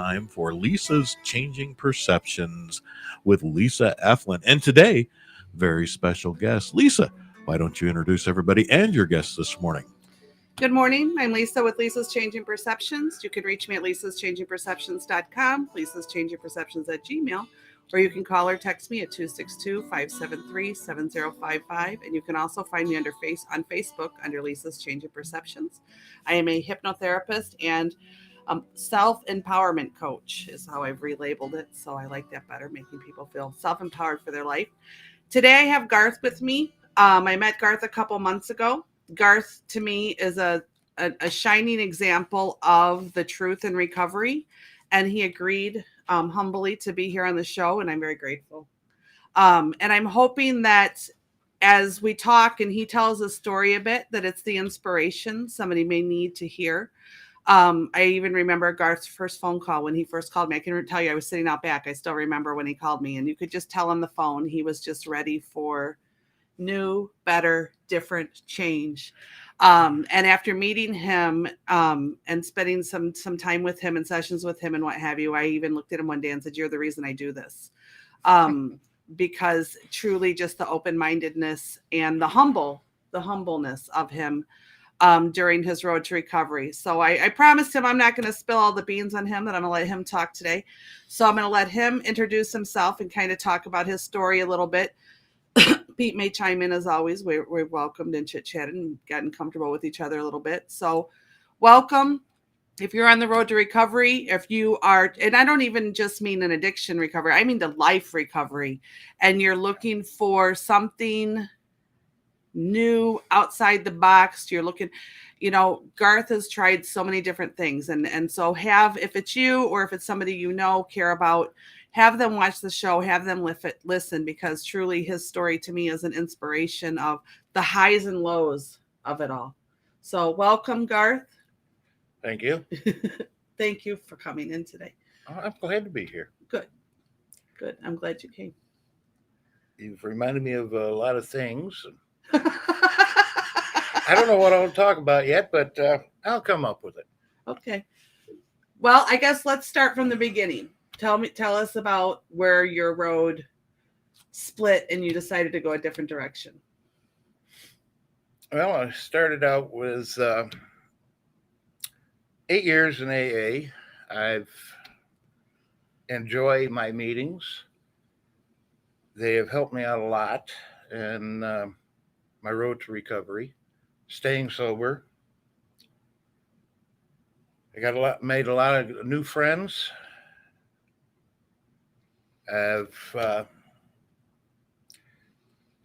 time for Lisa's Changing Perceptions with Lisa Eflin. And today, very special guest. Lisa, why don't you introduce everybody and your guests this morning? Good morning. I'm Lisa with Lisa's Changing Perceptions. You can reach me at lisaschangingperceptions.com, Lisa's Changing Perceptions at Gmail, or you can call or text me at 262-573-7055. And you can also find me on Facebook under Lisa's Changing Perceptions. I am a hypnotherapist and self-empowerment coach is how I've relabeled it. So I like that better, making people feel self-empowered for their life. Today I have Garth with me. I met Garth a couple months ago. Garth, to me, is a shining example of the truth in recovery, and he agreed humbly to be here on the show, and I'm very grateful. And I'm hoping that as we talk and he tells a story a bit, that it's the inspiration somebody may need to hear. I even remember Garth's first phone call when he first called me. I can tell you, I was sitting out back. I still remember when he called me, and you could just tell on the phone he was just ready for new, better, different change. And after meeting him and spending some time with him and sessions with him and what have you, I even looked at him one day and said, "You're the reason I do this." Because truly just the open-mindedness and the humbleness of him during his road to recovery. So I promised him I'm not going to spill all the beans on him, that I'm going to let him talk today. So I'm going to let him introduce himself and kind of talk about his story a little bit. Pete may chime in as always. We're welcomed and chit-chatted and gotten comfortable with each other a little bit. So welcome. If you're on the road to recovery, if you are, and I don't even just mean an addiction recovery, I mean the life recovery, and you're looking for something new outside the box, you're looking, Garth has tried so many different things. And so if it's you or if it's somebody care about, have them watch the show, have them listen, because truly his story to me is an inspiration of the highs and lows of it all. So welcome, Garth. Thank you. Thank you for coming in today. I'm glad to be here. Good. I'm glad you came. You've reminded me of a lot of things. I don't know what I'll talk about yet, but I'll come up with it. Okay. Well, I guess let's start from the beginning. Tell us about where your road split and you decided to go a different direction. Well, I started out with 8 years in AA. I've enjoyed my meetings. They have helped me out a lot in my road to recovery, staying sober. I made a lot of new friends. I've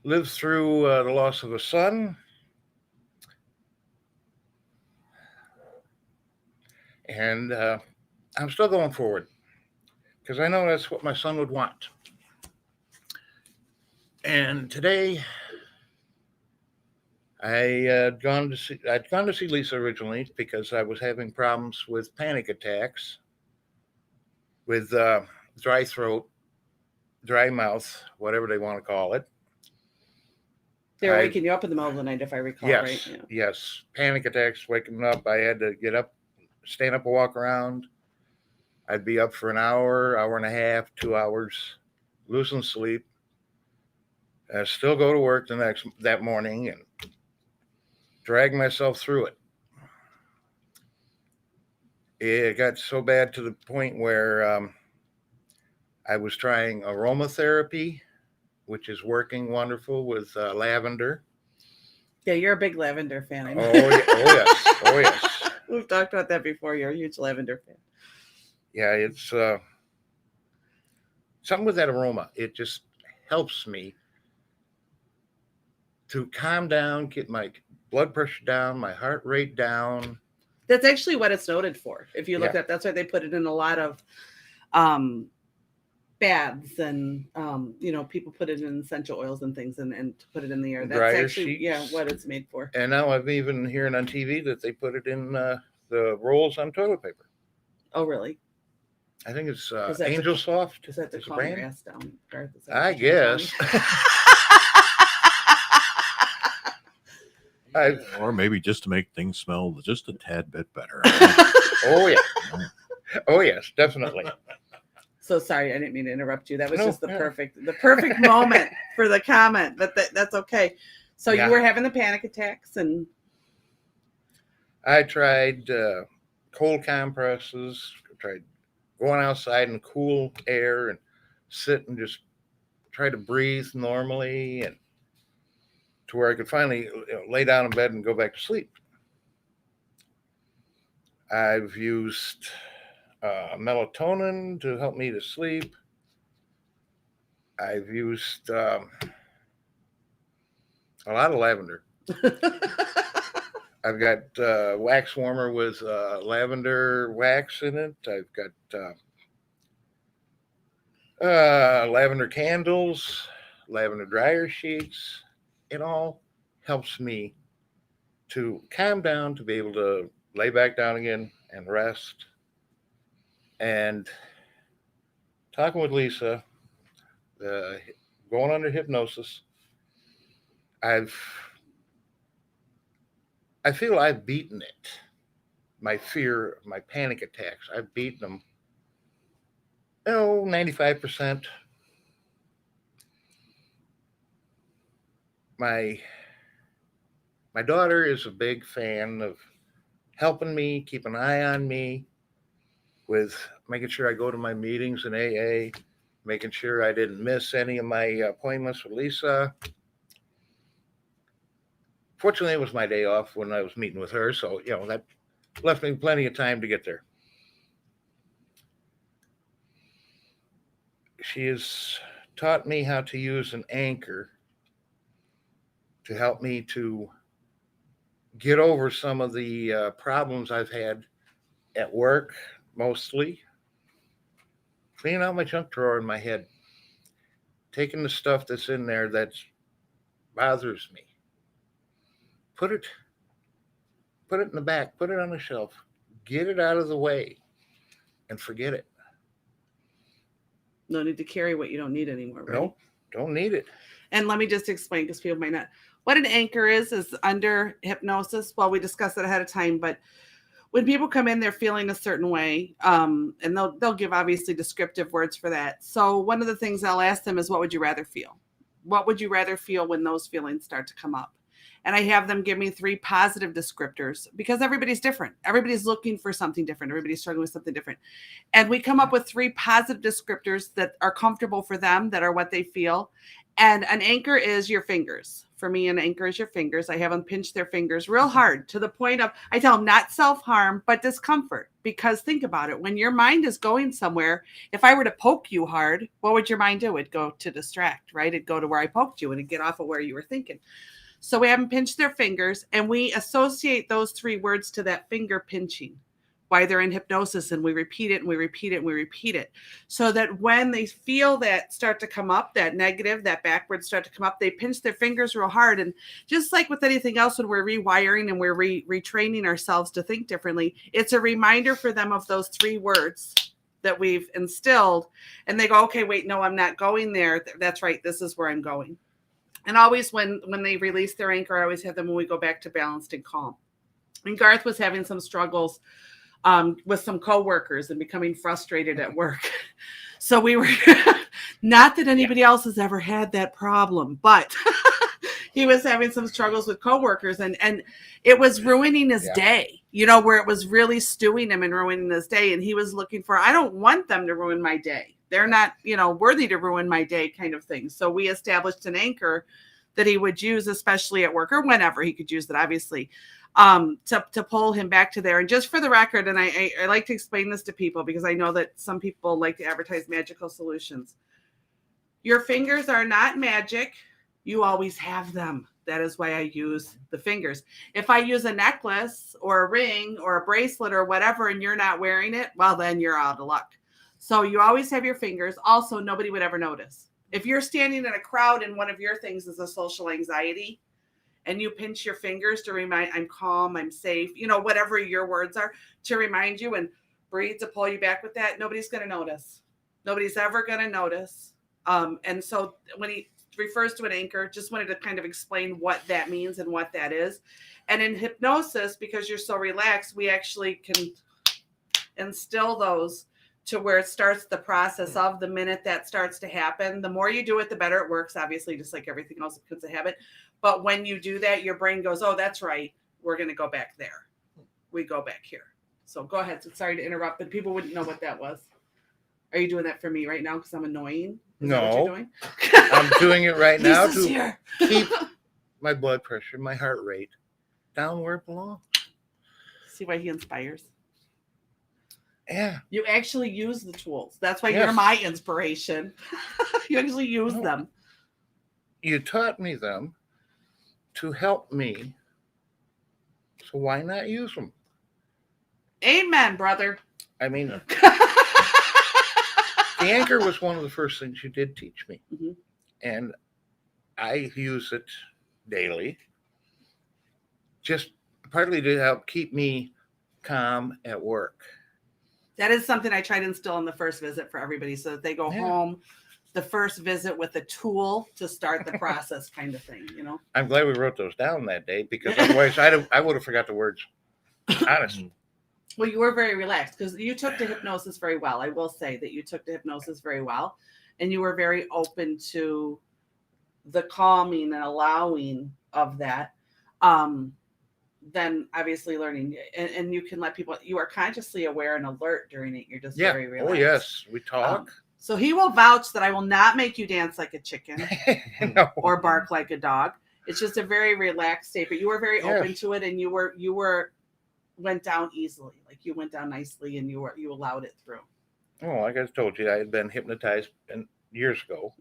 lived through the loss of a son, and I'm still going forward because I know that's what my son would want. And today, I'd gone to see Lisa originally because I was having problems with panic attacks, with dry throat, dry mouth, whatever they want to call it. They're waking you up in the middle of the night, if I recall, yes, right? Yeah. Yes, panic attacks, waking up. I had to get up, stand up and walk around. I'd be up for an hour, hour and a half, 2 hours, losing sleep. I still go to work that morning and drag myself through it. It got so bad to the point where I was trying aromatherapy, which is working wonderful with lavender. Yeah, you're a big lavender fan. I know. Oh yes. We've talked about that before. You're a huge lavender fan. Yeah, it's something with that aroma. It just helps me to calm down, get my blood pressure down, my heart rate down. That's actually what it's noted for. If you look at, that's why they put it in a lot of baths and people put it in essential oils and things and put it in the air. That's dryer actually sheets. what it's made for. And now I've even hearing on TV that they put it in the rolls on toilet paper. Oh, really? I think it's Angel Soft. Is that to calm your ass down, Garth? I guess. Or maybe just to make things smell just a tad bit better. Oh, yeah. Oh yes, definitely. So sorry, I didn't mean to interrupt you. That was No, just the yeah. perfect moment for the comment, but that's okay. So Yeah. you were having the panic attacks, and I tried cold compresses. Tried going outside in cool air and sit and just try to breathe normally, and to where I could finally lay down in bed and go back to sleep. I've used melatonin to help me to sleep. I've used a lot of lavender. I've got wax warmer with lavender wax in it. I've got lavender candles, lavender dryer sheets. It all helps me to calm down, to be able to lay back down again and rest. And talking with Lisa, uh, going under hypnosis, I've I feel I've beaten it. My fear, my panic attacks, I've beaten them. 95%. My my daughter is a big fan of helping me, keep an eye on me, with making sure I go to my meetings in AA, making sure I didn't miss any of my appointments with Lisa. Fortunately, it was my day off when I was meeting with her, so that left me plenty of time to get there. She has taught me how to use an anchor to help me to get over some of the problems I've had at work, mostly. Cleaning out my junk drawer in my head, taking the stuff that's in there that bothers me, put it in the back, put it on the shelf, get it out of the way, and forget it. no need to carry what you don't need anymore, right? Nope, don't need it. And let me just explain, because people might not. What an anchor is under hypnosis. Well, we discussed it ahead of time, but when people come in, they're feeling a certain way, and they'll give obviously descriptive words for that. So one of the things I'll ask them is, what would you rather feel? What would you rather feel when those feelings start to come up? And I have them give me 3 positive descriptors, because everybody's different. Everybody's looking for something different. Everybody's struggling with something different. And we come up with 3 positive descriptors that are comfortable for them, that are what they feel. And an anchor is your fingers. For me, an anchor is your fingers. I have them pinch their fingers real hard, to the point of, I tell them not self-harm, but discomfort. Because think about it, when your mind is going somewhere, if I were to poke you hard, what would your mind do? It'd go to distract, right? It'd go to where I poked you and it'd get off of where you were thinking. So we have them pinch their fingers, and we associate those 3 words to that finger pinching, why they're in hypnosis, and we repeat it and we repeat it and we repeat it, so that when they feel that start to come up, that negative, that backwards start to come up, they pinch their fingers real hard. And just like with anything else, when we're rewiring and we're retraining ourselves to think differently, it's a reminder for them of those 3 words that we've instilled. And they go, okay, wait, no, I'm not going there. That's right. This is where I'm going. And always when they release their anchor, I always have them when we go back to balanced and calm. And Garth was having some struggles with some coworkers and becoming frustrated at work. So we were, not that anybody else has ever had that problem, but he was having some struggles with coworkers, and it was ruining his day, where it was really stewing him and ruining his day. And he was looking for, I don't want them to ruin my day. They're not, worthy to ruin my day, kind of thing. So we established an anchor that he would use, especially at work, or whenever he could use it, obviously, to pull him back to there. And just for the record, and I like to explain this to people, because I know that some people like to advertise magical solutions. Your fingers are not magic. You always have them. That is why I use the fingers. If I use a necklace or a ring or a bracelet or whatever, and you're not wearing it, well, then you're out of luck. So you always have your fingers. Also, nobody would ever notice. If you're standing in a crowd and one of your things is a social anxiety, and you pinch your fingers to remind, I'm calm, I'm safe, whatever your words are, to remind you, and breathe to pull you back with that, nobody's going to notice. Nobody's ever going to notice. And so when he refers to an anchor, just wanted to kind of explain what that means and what that is. And in hypnosis, because you're so relaxed, we actually can instill those to where it starts the process of the minute that starts to happen. The more you do it, the better it works, obviously, just like everything else, it becomes a habit. But when you do that, your brain goes, oh, that's right. We're going to go back there. We go back here. So go ahead. So sorry to interrupt, but people wouldn't know what that was. Are you doing that for me right now because I'm annoying? Is that what you're doing? I'm doing it right now Lisa's to here. keep my blood pressure, my heart rate down where it belongs. See why he inspires? Yeah. You actually use the tools. That's why Yes. you're my inspiration. You actually use them. You taught me them to help me. So why not use them? Amen, brother. I mean, the anchor was one of the first things you did teach me. Mm-hmm. And I use it daily, just partly to help keep me calm at work. That is something I try to instill in the first visit for everybody so that they go home the first visit with a tool to start the process kind of thing, you know? I'm glad we wrote those down that day because otherwise I would have forgot the words. Honest. Well, you were very relaxed because you took to hypnosis very well. I will say that you took to hypnosis very well. And you were very open to the calming and allowing of that. Then obviously learning and you can let people, you are consciously aware and alert during it. You're just very relaxed. Oh yes, we talk. So he will vouch that I will not make you dance like a chicken No. or bark like a dog. It's just a very relaxed state, but you were very open to it and you went down easily. Like you went down nicely and you allowed it through. Oh, like I told you, I had been hypnotized years ago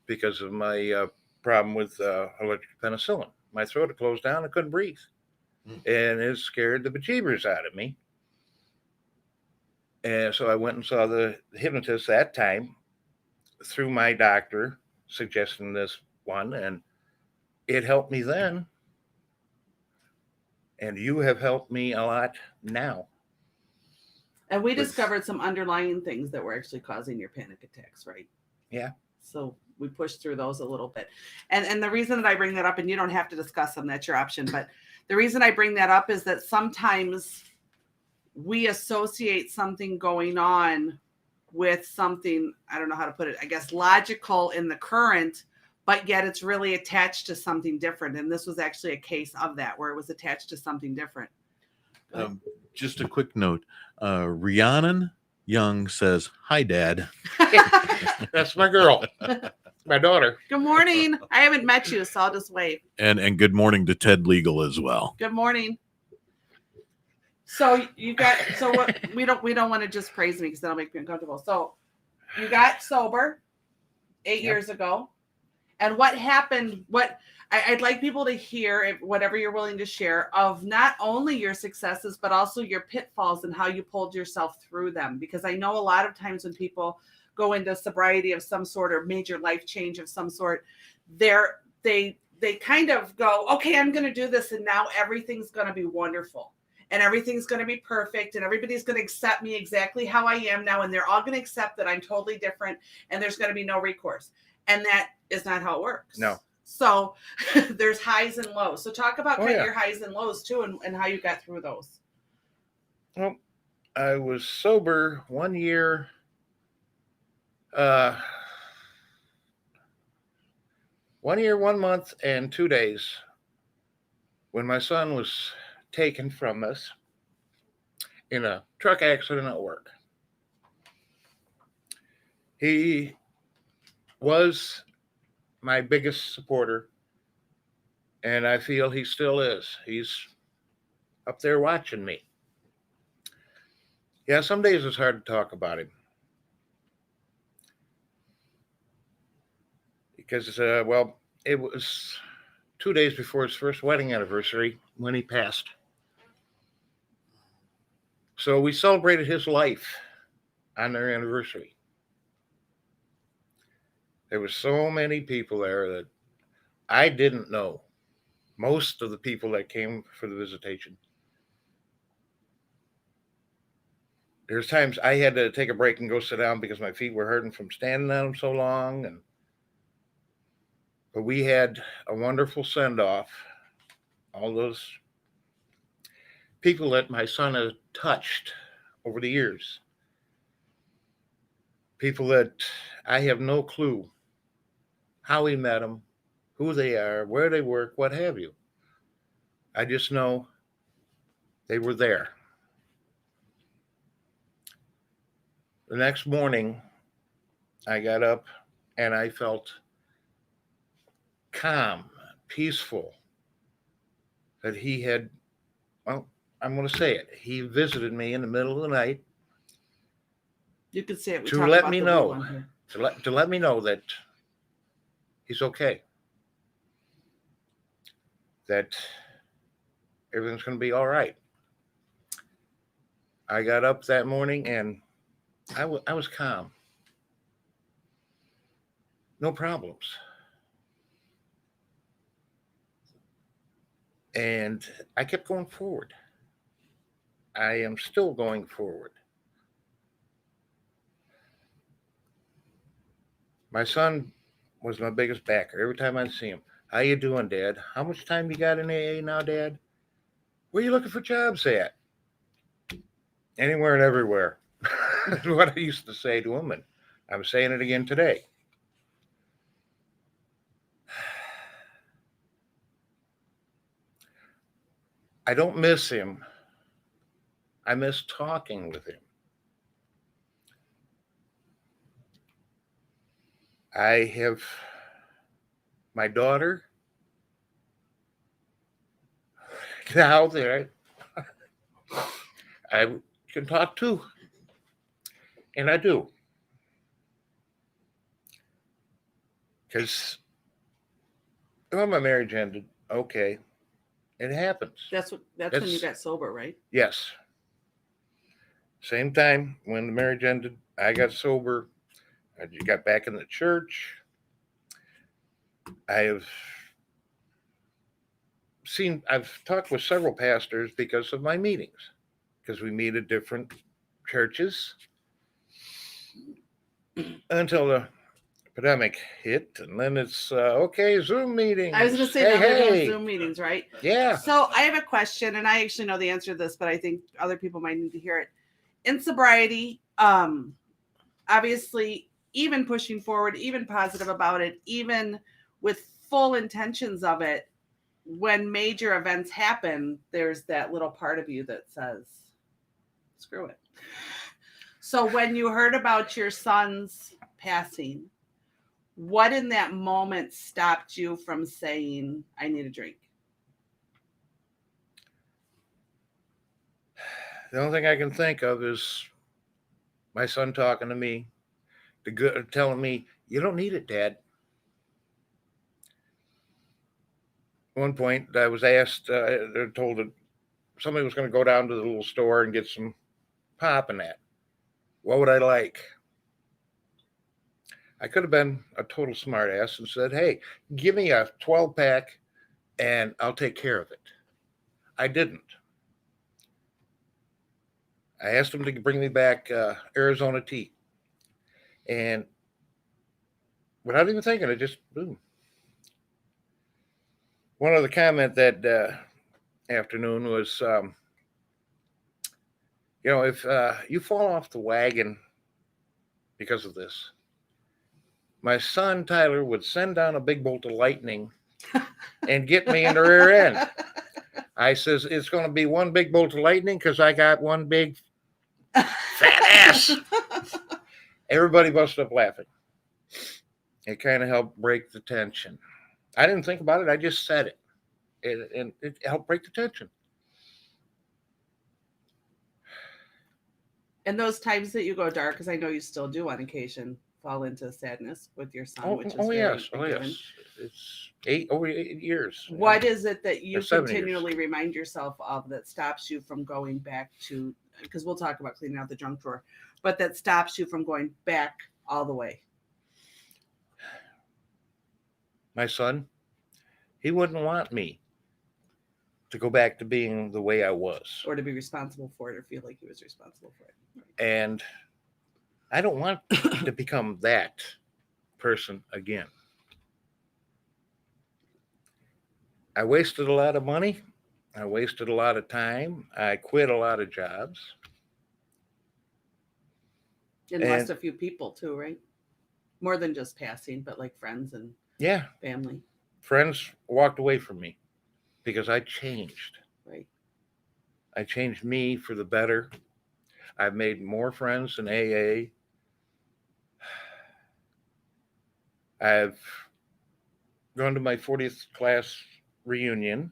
because of my problem with allergic penicillin. My throat had closed down. I couldn't breathe. And it scared the bejeebers out of me. And so I went and saw the hypnotist that time through my doctor suggesting this one. And it helped me then. And you have helped me a lot now. And we discovered some underlying things that were actually causing your panic attacks, right? Yeah. So we pushed through those a little bit. And the reason that I bring that up, and you don't have to discuss them, that's your option. But the reason I bring that up is that sometimes we associate something going on with something, I don't know how to put it, I guess logical in the current, but yet it's really attached to something different. And this was actually a case of that, where it was attached to something different. Just a quick note. Rhiannon Young says, "Hi, Dad." That's my girl, my daughter. Good morning. I haven't met you, so I'll just wave. And good morning to Ted Legal as well. Good morning. So what we don't want to just praise me because that'll make me uncomfortable. So you got sober 8 years ago. And what happened, I'd like people to hear, whatever you're willing to share, of not only your successes, but also your pitfalls and how you pulled yourself through them. Because I know a lot of times when people go into sobriety of some sort or major life change of some sort, they kind of go, okay, I'm going to do this. And now everything's going to be wonderful. And everything's going to be perfect. And everybody's going to accept me exactly how I am now. And they're all going to accept that I'm totally different. And there's going to be no recourse. And that is not how it works. No. So there's highs and lows. So talk about your highs and lows too, and how you got through those. Well, I was sober 1 year. 1 year, 1 month, and 2 days when my son was taken from us in a truck accident at work. He was my biggest supporter, and I feel he still is. He's up there watching me. Yeah, some days it's hard to talk about him. Because, it was 2 days before his first wedding anniversary when he passed. So we celebrated his life on their anniversary. There were so many people there that I didn't know. Most of the people that came for the visitation. There's times I had to take a break and go sit down because my feet were hurting from standing on them so long. But we had a wonderful send-off. All those people that my son had touched over the years. People that I have no clue how we met them, who they are, where they work, what have you. I just know they were there. The next morning, I got up and I felt calm, peaceful, that he had, well, I'm going to say it. He visited me in the middle of the night You could say it. We to talk let about me the know, one here. to let me know that he's okay, that everything's going to be all right. I got up that morning and I was calm. No problems. And I kept going forward. I am still going forward. My son was my biggest backer. Every time I'd see him, how you doing, Dad? How much time you got in AA now, Dad? Where you looking for jobs at? Anywhere and everywhere. That's what I used to say to him, and I'm saying it again today. I don't miss him. I miss talking with him. I have my daughter now that I can talk to, and I do. Because when my marriage ended, okay, it happens. That's when you got sober, right? Yes. Same time when the marriage ended, I got sober. I got back in the church. I've talked with several pastors because of my meetings, because we meet at different churches until the pandemic hit, and then it's okay, Zoom meetings. I was going to say, hey, now they're doing hey. Zoom meetings, right? Yeah. So I have a question, and I actually know the answer to this, but I think other people might need to hear it. In sobriety, obviously, even pushing forward, even positive about it, even with full intentions of it, when major events happen, there's that little part of you that says, screw it. So when you heard about your son's passing, what in that moment stopped you from saying, I need a drink? The only thing I can think of is my son talking to me, telling me, you don't need it, Dad. At one point, I was asked, told that somebody was going to go down to the little store and get some pop and that. What would I like? I could have been a total smartass and said, hey, give me a 12-pack and I'll take care of it. I didn't. I asked him to bring me back Arizona tea. And without even thinking, it just, boom. One other comment that afternoon was, if you fall off the wagon because of this, my son Tyler would send down a big bolt of lightning and get me in the rear end. I says, it's going to be one big bolt of lightning because I got one big fat ass. Everybody busted up laughing. It kind of helped break the tension. I didn't think about it. I just said it. And it helped break the tension. And those times that you go dark, because I know you still do on occasion fall into sadness with your son, which is yes. given. It's over 8 years. What is it that you 7 continually years. remind yourself of that stops you from going back to, because we'll talk about cleaning out the junk drawer, but that stops you from going back all the way? My son, he wouldn't want me to go back to being the way I was. Or to be responsible for it or feel like he was responsible for it. Right. And I don't want to become that person again. I wasted a lot of money. I wasted a lot of time. I quit a lot of jobs. And lost a few people too, right? More than just passing, but like friends and Yeah, family, friends walked away from me because I changed. right? I changed me for the better. I've made more friends in AA. I've gone to my 40th class reunion,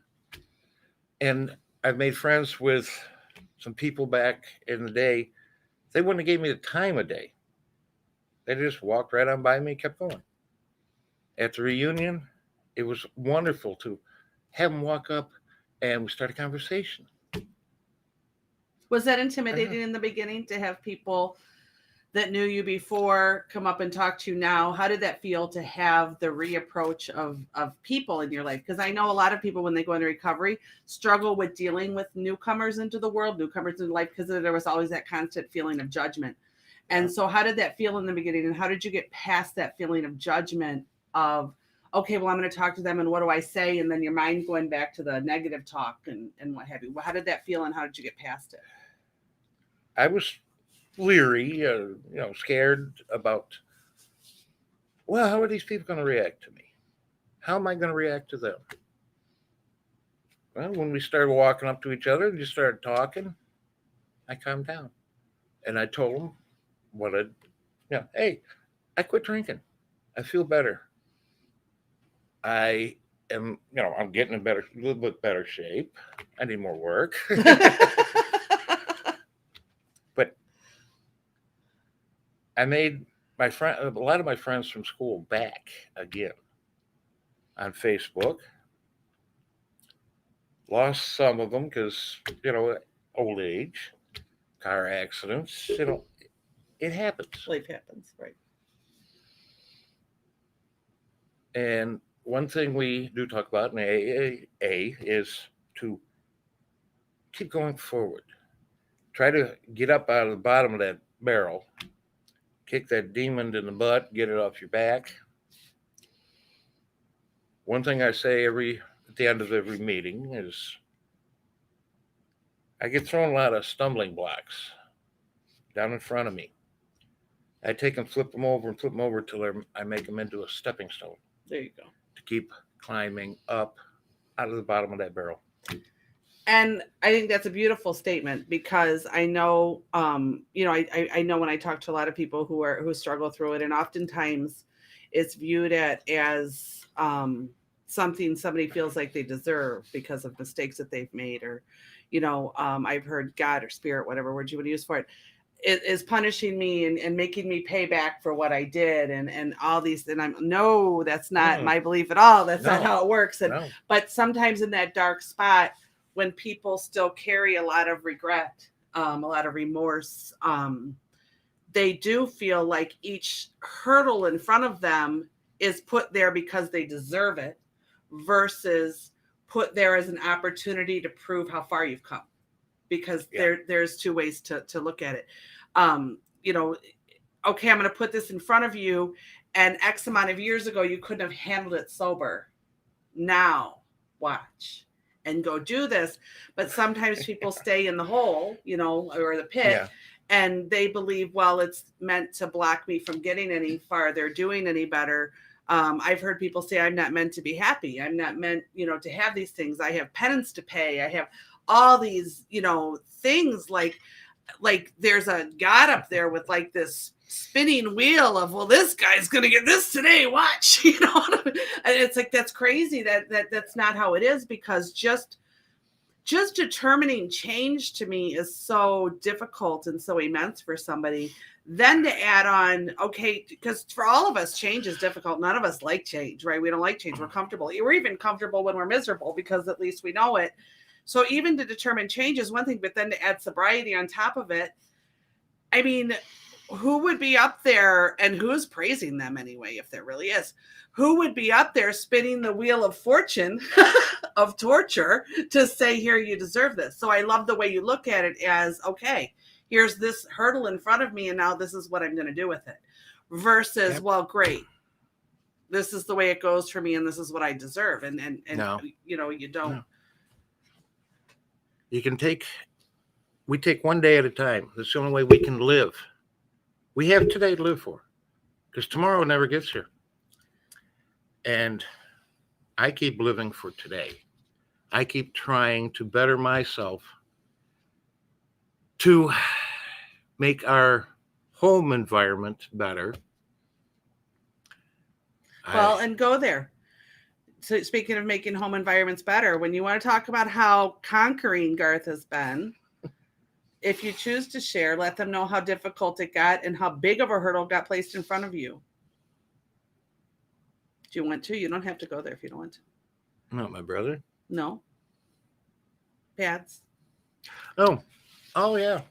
and I've made friends with some people back in the day. They wouldn't have gave me the time of day. They just walked right on by me and kept going. At the reunion, it was wonderful to have them walk up and we start a conversation. Was that intimidating in the beginning to have people that knew you before come up and talk to you now? How did that feel to have the reapproach of people in your life? Because I know a lot of people, when they go into recovery, struggle with dealing with newcomers into the world, newcomers into life, because there was always that constant feeling of judgment. And so how did that feel in the beginning? And how did you get past that feeling of judgment of, okay, well, I'm going to talk to them and what do I say? And then your mind going back to the negative talk and what have you. How did that feel and how did you get past it? I was leery, scared about, well, how are these people going to react to me? How am I going to react to them? Well, when we started walking up to each other and just started talking, I calmed down. And I told them hey, I quit drinking. I feel better. I am, I'm getting in a little bit better shape. I need more work. But I made a lot of my friends from school back again on Facebook. Lost some of them because, old age, car accidents, it happens. Life happens, right? And one thing we do talk about in AA is to keep going forward. Try to get up out of the bottom of that barrel, kick that demon in the butt, get it off your back. One thing I say at the end of every meeting is I get thrown a lot of stumbling blocks down in front of me. I take and flip them over till I make them into a stepping stone. There you go. To keep climbing up out of the bottom of that barrel. And I think that's a beautiful statement because I know, I know when I talk to a lot of people who struggle through it, and oftentimes it's viewed as something somebody feels like they deserve because of mistakes that they've made, or, I've heard God or spirit, whatever word you would use for it, is punishing me and making me pay back for what I did and all these. And that's not my belief at all. That's not how it works. But sometimes in that dark spot, when people still carry a lot of regret, a lot of remorse, they do feel like each hurdle in front of them is put there because they deserve it versus put there as an opportunity to prove how far you've come. Because there's two ways to look at it. Okay, I'm going to put this in front of you, and X amount of years ago, you couldn't have handled it sober. Now, watch and go do this. But sometimes people stay in the hole, or the pit, and they believe, well, it's meant to block me from getting any farther, doing any better. I've heard people say, I'm not meant to be happy. I'm not meant, to have these things. I have penance to pay. I have all these, things like there's a God up there with like this spinning wheel of, well, this guy's going to get this today. Watch, and it's like, that's crazy that's not how it is, because just determining change to me is so difficult and so immense for somebody. Then to add on, okay, because for all of us, change is difficult. None of us like change, right? We don't like change. We're comfortable. We're even comfortable when we're miserable because at least we know it. So even to determine change is one thing, but then to add sobriety on top of it, I mean, who would be up there, and who's praising them anyway, if there really is? Who would be up there spinning the wheel of fortune, of torture, to say, here, you deserve this? So I love the way you look at it as, okay, here's this hurdle in front of me, and now this is what I'm going to do with it. Versus, well, great, this is the way it goes for me, and this is what I deserve. And no. You don't. No. We take one day at a time. That's the only way we can live. We have today to live for, because tomorrow never gets here. And I keep living for today. I keep trying to better myself, to make our home environment better. Well, and go there. So speaking of making home environments better, when you want to talk about how conquering Garth has been, if you choose to share, let them know how difficult it got and how big of a hurdle got placed in front of you. Do you want to? You don't have to go there if you don't want to. Not my brother. No. Pads. Oh yeah.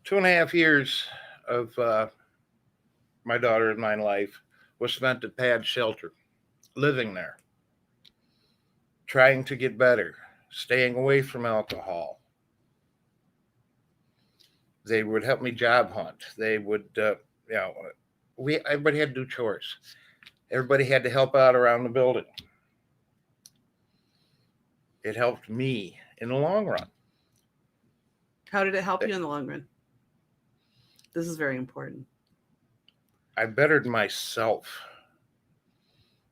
2.5 years of my daughter and my life was spent at Pad's shelter, living there, trying to get better, staying away from alcohol. They would help me job hunt. They would, everybody had to do chores. Everybody had to help out around the building. It helped me in the long run. How did it help you in the long run? This is very important. I bettered myself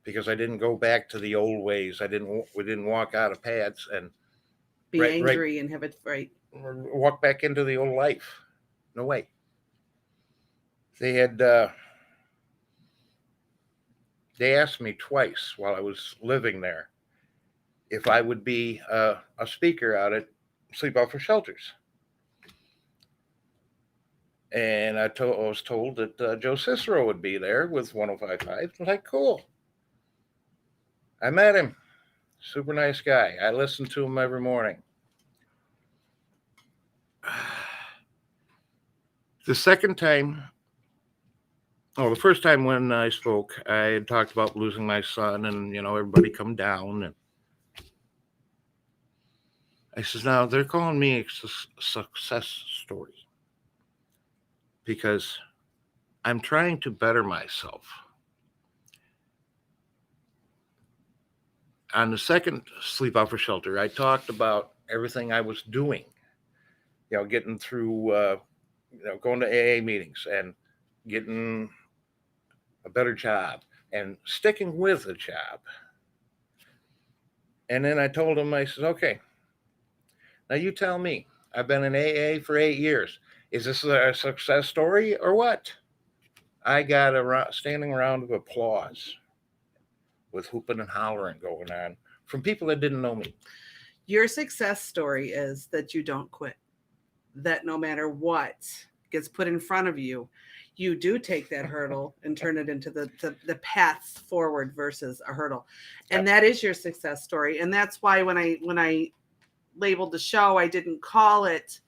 because I didn't go back to the old ways. We didn't walk out of Pads and be angry and have it right. Walk back into the old life. No way. They had they asked me twice while I was living there if I would be a speaker out at Sleep Out for Shelters. And I was told that Joe Cicero would be there with 105.5. I'm like, cool. I met him. Super nice guy. I listened to him every morning. The first time when I spoke, I had talked about losing my son and, everybody come down. And I says, now they're calling me a success story because I'm trying to better myself. On the second Sleep Out for Shelter, I talked about everything I was doing, getting through, going to AA meetings and getting a better job and sticking with a job. And then I told him, I said, okay, now you tell me, I've been in AA for 8 years. Is this a success story or what? I got a standing round of applause with hooping and hollering going on from people that didn't know me. Your success story is that you don't quit, that no matter what gets put in front of you, you do take that hurdle and turn it into the paths forward versus a hurdle. And that is your success story. And that's why when I labeled the show, I didn't call it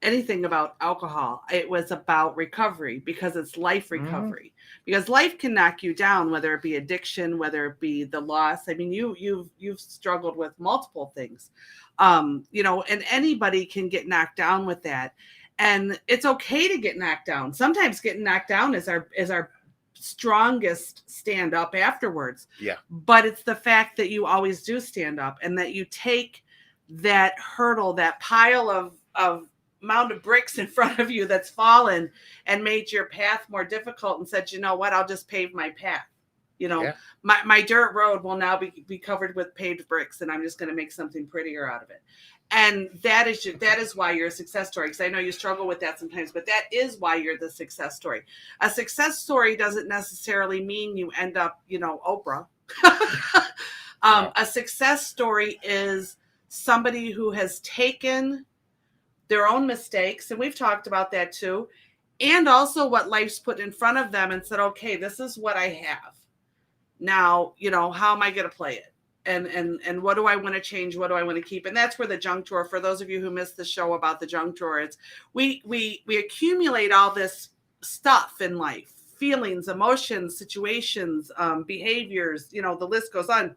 anything about alcohol. It was about recovery because it's life recovery. Because life can knock you down, whether it be addiction, whether it be the loss. I mean, you've struggled with multiple things, and anybody can get knocked down with that. And it's okay to get knocked down. Sometimes getting knocked down is our strongest stand up afterwards. Yeah. But it's the fact that you always do stand up and that you take that hurdle, that pile of mound of bricks in front of you that's fallen and made your path more difficult and said, you know what, I'll just pave my path. My dirt road will now be covered with paved bricks and I'm just going to make something prettier out of it. And that is why you're a success story. Because I know you struggle with that sometimes, but that is why you're the success story. A success story doesn't necessarily mean you end up, Oprah. A success story is somebody who has taken their own mistakes, and we've talked about that too, and also what life's put in front of them and said, okay, this is what I have. Now, how am I going to play it? And what do I want to change? What do I want to keep? And that's where the junk drawer, for those of you who missed the show about the junk drawer, it's we accumulate all this stuff in life, feelings, emotions, situations, behaviors, the list goes on.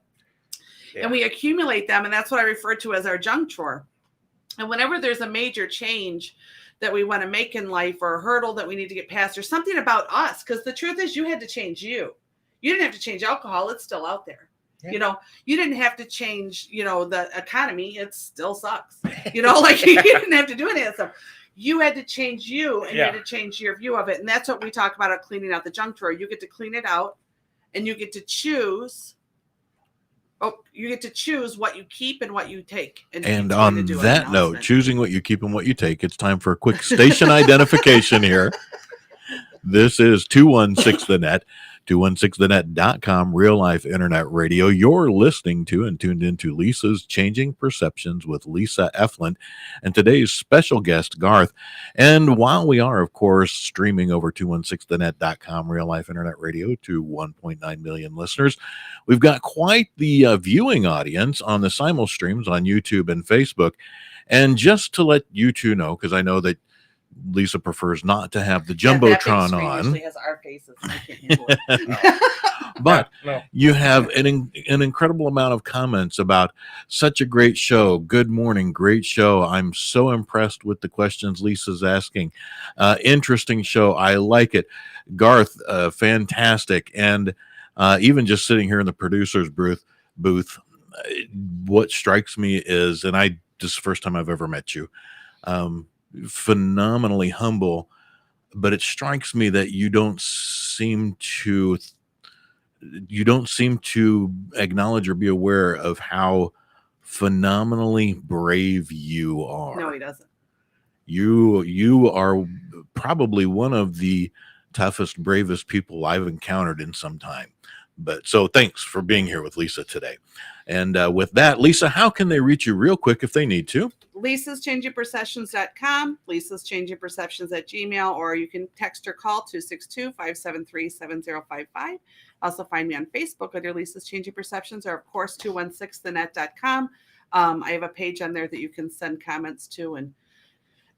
Yeah. And we accumulate them. And that's what I refer to as our junk drawer. And whenever there's a major change that we want to make in life or a hurdle that we need to get past or something about us, because the truth is you had to change you. You didn't have to change alcohol. It's still out there. Yeah. You didn't have to change, the economy. It still sucks. You didn't have to do any of that stuff. You had to change you, and you Yeah. had to change your view of it. And that's what we talk about cleaning out the junk drawer. You get to clean it out, and you get to choose. Oh, you get to choose what you keep and what you take. And Pete's going to on do an that note, announcement. choosing what you keep and what you take, it's time for a quick station identification here. This is 216 The Net, 216thenet.com, real life internet radio. You're listening to and tuned into Lisa's Changing Perceptions with Lisa Eflin and today's special guest, Garth. And while we are, of course, streaming over 216thenet.com, real life internet radio to 1.9 million listeners, we've got quite the viewing audience on the simul streams on YouTube and Facebook. And just to let you two know, because I know that Lisa prefers not to have the jumbotron on. Usually has our faces. So I can't handle it. But No. you have an incredible amount of comments about such a great show. Good morning, great show. I'm so impressed with the questions Lisa's asking. Interesting show. I like it. Garth, fantastic. And even just sitting here in the producer's booth, what strikes me is, and this is the first time I've ever met you, phenomenally humble, but it strikes me that you don't seem to acknowledge or be aware of how phenomenally brave you are. No, he doesn't. You are probably one of the toughest, bravest people I've encountered in some time. But so thanks for being here with Lisa today. And with that, Lisa, how can they reach you real quick if they need to? Lisa'sChangingPerceptions.com, Lisa'sChangingPerceptions@gmail, or you can text or call 262-573-7055. Also find me on Facebook under Lisa's Changing Perceptions, or of course 216thenet.com. I have a page on there that you can send comments to, and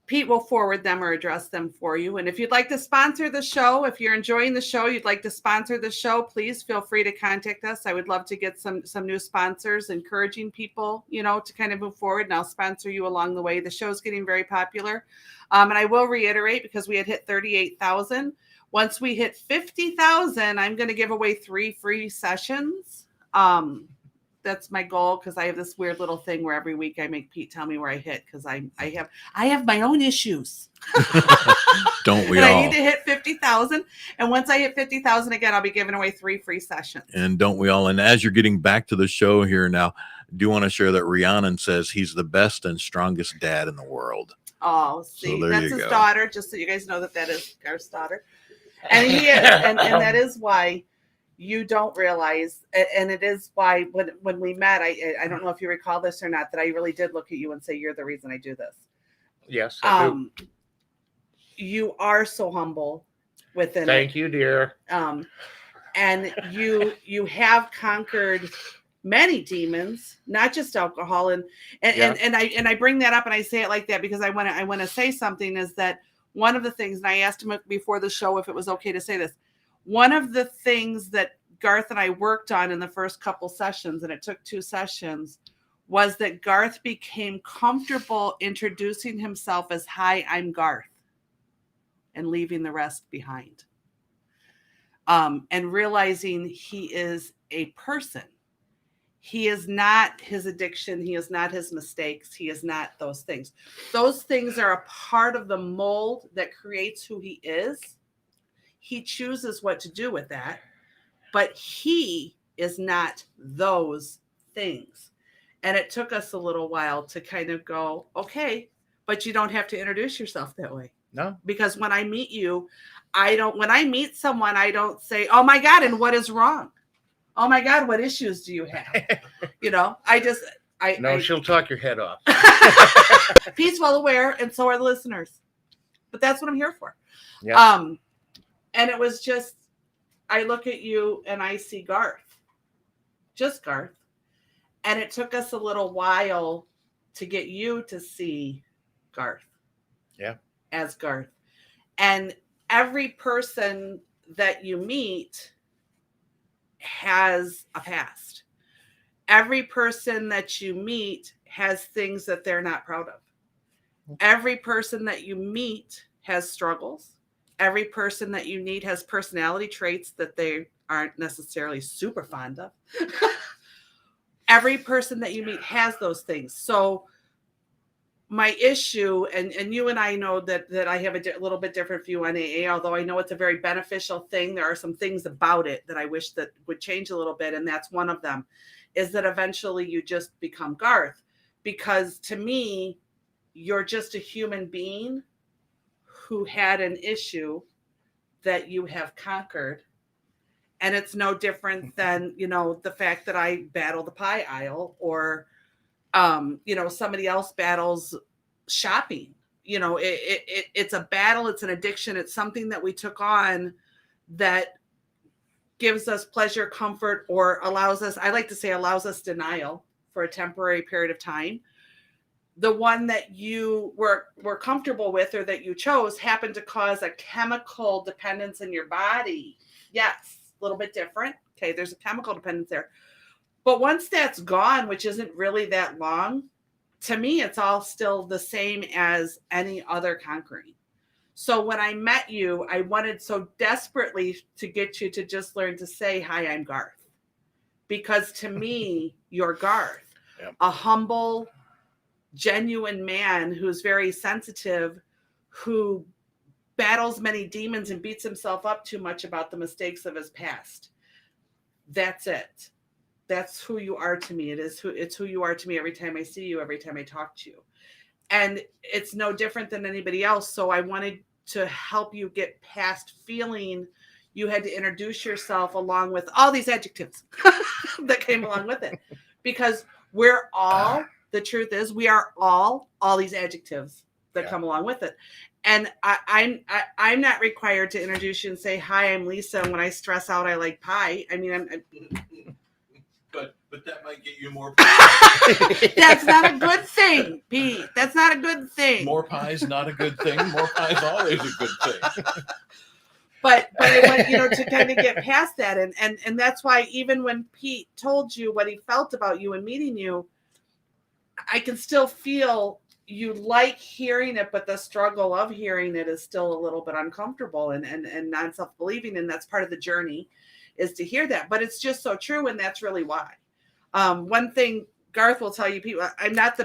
Pete will forward them or address them for you. And if you'd like to sponsor the show, if you're enjoying the show, you'd like to sponsor the show, please feel free to contact us. I would love to get some new sponsors, encouraging people, to kind of move forward, and I'll sponsor you along the way. The show's getting very popular. And I will reiterate, because we had hit 38,000. Once we hit 50,000, I'm going to give away 3 free sessions. That's my goal, because I have this weird little thing where every week I make Pete tell me where I hit, because I have my own issues. Don't we and all? I need to hit 50,000, and once I hit 50,000 again, I'll be giving away 3 free sessions. And don't we all? And as you're getting back to the show here now, do you want to share that Rhiannon says he's the best and strongest dad in the world? Oh, see, So that's you his go. daughter. Just so you guys know that is Garth's daughter, and he is, and that is why. You don't realize, and it is why when we met, I don't know if you recall this or not, that I really did look at you and say, you're the reason I do this. Yes, I do. You are so humble within Thank you, dear. And you have conquered many demons, not just alcohol, and I bring that up and I say it like that because I want to say something, is that one of the things, and I asked him before the show if it was okay to say this. One of the things that Garth and I worked on in the first couple sessions, and it took 2 sessions, was that Garth became comfortable introducing himself as, "Hi, I'm Garth," and leaving the rest behind. And realizing he is a person. He is not his addiction. He is not his mistakes. He is not those things. Those things are a part of the mold that creates who he is. He chooses what to do with that, but he is not those things. And it took us a little while to kind of go, okay, but you don't have to introduce yourself that way. No. Because when I meet you, when I meet someone, I don't say, "Oh my God, and what is wrong? Oh my God, what issues do you have?" She'll talk your head off. Pete's well aware, and so are the listeners. But that's what I'm here for. Yeah. And it was just, I look at you and I see Garth, just Garth. And it took us a little while to get you to see Garth. Yeah. As Garth. And every person that you meet has a past. Every person that you meet has things that they're not proud of. Every person that you meet has struggles. Every person that you meet has personality traits that they aren't necessarily super fond of. Every person that you meet has those things. So my issue, and you and I know that I have a little bit different view on AA, although I know it's a very beneficial thing. There are some things about it that I wish that would change a little bit. And that's one of them, is that eventually you just become Garth. Because to me, you're just a human being who had an issue that you have conquered. And it's no different than, the fact that I battle the pie aisle, or somebody else battles shopping. It's a battle. It's an addiction. It's something that we took on that gives us pleasure, comfort, or allows us, I like to say, allows us denial for a temporary period of time. The one that you were comfortable with, or that you chose, happened to cause a chemical dependence in your body. Yes, a little bit different. Okay, there's a chemical dependence there. But once that's gone, which isn't really that long, to me, it's all still the same as any other conquering. So when I met you, I wanted so desperately to get you to just learn to say, hi, I'm Garth. Because to me, you're Garth, Yep. A humble, genuine man who's very sensitive, who battles many demons and beats himself up too much about the mistakes of his past. That's it. That's who you are to me. It's who you are to me every time I see you, every time I talk to you. And it's no different than anybody else. So I wanted to help you get past feeling you had to introduce yourself along with all these adjectives that came along with it. Because we're all, the truth is, we are all these adjectives that come along with it. And I'm not required to introduce you and say, hi, I'm Lisa. And when I stress out, I like pie. I mean, But that might get you more. That's not a good thing, Pete. That's not a good thing. More pie's not a good thing. More pie's always a good thing. But I want to kind of get past that, and that's why even when Pete told you what he felt about you and meeting you, I can still feel you like hearing it, but the struggle of hearing it is still a little bit uncomfortable and not self-believing, and that's part of the journey, is to hear that. But it's just so true, and that's really why. One thing Garth will tell you, people, I'm not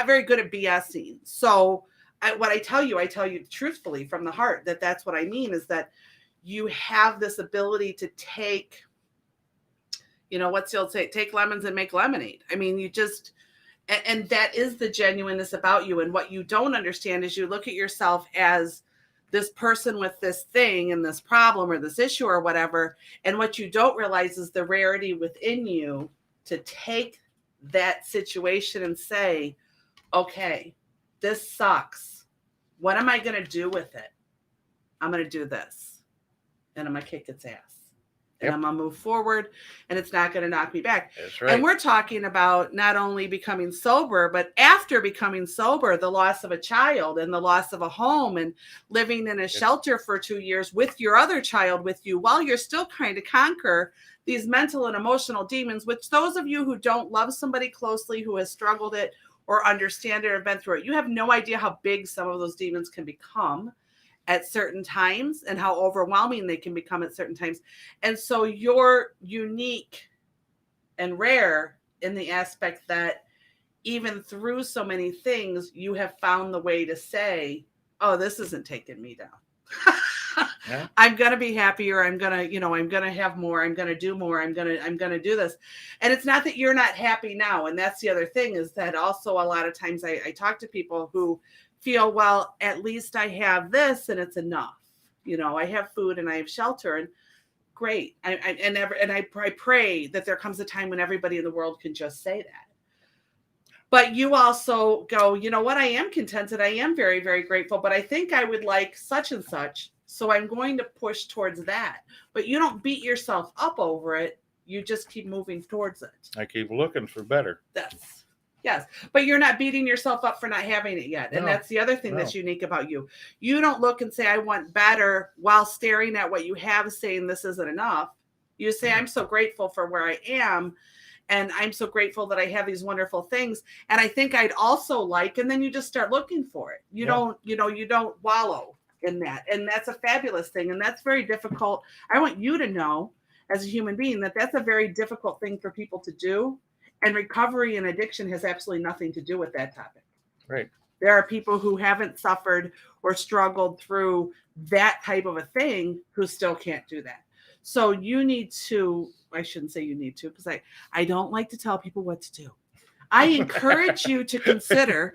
very good at BSing. So what I tell you truthfully from the heart, that's what I mean, is that you have this ability to take, what's the old say, take lemons and make lemonade. I mean, you just, and that is the genuineness about you. And what you don't understand is you look at yourself as this person with this thing and this problem or this issue or whatever. And what you don't realize is the rarity within you to take that situation and say, okay, this sucks. What am I going to do with it? I'm going to do this, and I'm going to kick its ass. And I'm going to move forward, and it's not going to knock me back. That's right. And we're talking about not only becoming sober, but after becoming sober, the loss of a child and the loss of a home and living in a shelter for 2 years with your other child with you while you're still trying to conquer these mental and emotional demons, which those of you who don't love somebody closely, who has struggled it or understand it or been through it, you have no idea how big some of those demons can become at certain times and how overwhelming they can become at certain times. And so you're unique and rare in the aspect that even through so many things, you have found the way to say, oh, this isn't taking me down. Yeah. I'm going to be happier. I'm going to have more. I'm going to do more. I'm going to do this. And it's not that you're not happy now. And that's the other thing, is that also a lot of times I talk to people who feel, well, at least I have this and it's enough. I have food and I have shelter, and great. I pray that there comes a time when everybody in the world can just say that. But you also go, you know what? I am contented. I am very, very grateful, but I think I would like such and such. So I'm going to push towards that. But you don't beat yourself up over it. You just keep moving towards it. I keep looking for better. Yes. But you're not beating yourself up for not having it yet. And that's the other thing that's unique about you. You don't look and say, I want better, while staring at what you have, saying this isn't enough. You say, I'm so grateful for where I am. And I'm so grateful that I have these wonderful things. And I think I'd also like, and then you just start looking for it. You don't wallow in that. And that's a fabulous thing. And that's very difficult. I want you to know, as a human being, that that's a very difficult thing for people to do. And recovery and addiction has absolutely nothing to do with that topic. Right. There are people who haven't suffered or struggled through that type of a thing who still can't do that. So you need to, I shouldn't say you need to, because I don't like to tell people what to do. I encourage you to consider